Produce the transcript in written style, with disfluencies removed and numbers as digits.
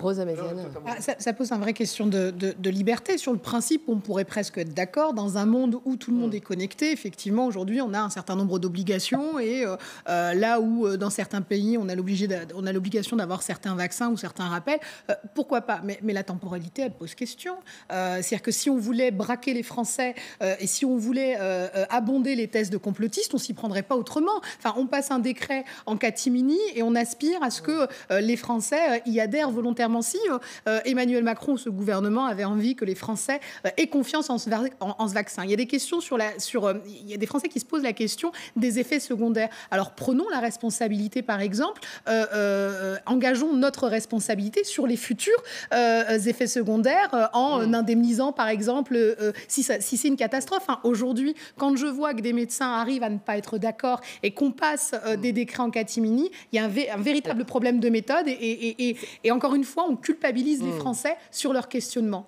Rosa Maziane. Ça pose une vraie question de liberté. Sur le principe, on pourrait presque être d'accord. Dans un monde où tout le monde est connecté, effectivement, aujourd'hui, on a un certain nombre d'obligations. Et là où, dans certains pays, on a l'obligation d'avoir certains vaccins ou certains rappels, pourquoi pas, mais la temporalité, elle pose question. C'est-à-dire que si on voulait braquer les Français et si on voulait abonder les thèses de complotistes, on s'y prendrait pas autrement. Enfin, on passe un décret en catimini et on aspire à ce que les Français y adhèrent volontairement. Si Emmanuel Macron ou ce gouvernement avait envie que les Français aient confiance en ce vaccin. Il y a des questions il y a des Français qui se posent la question des effets secondaires. Alors prenons la responsabilité, par exemple, engageons notre responsabilité sur les futurs effets secondaires en indemnisant, par exemple, si c'est une catastrophe. Hein. Aujourd'hui, quand je vois que des médecins arrivent à ne pas être d'accord et qu'on passe des décrets en catimini, il y a un véritable problème de méthode et encore une fois, on culpabilise les Français sur leur questionnement.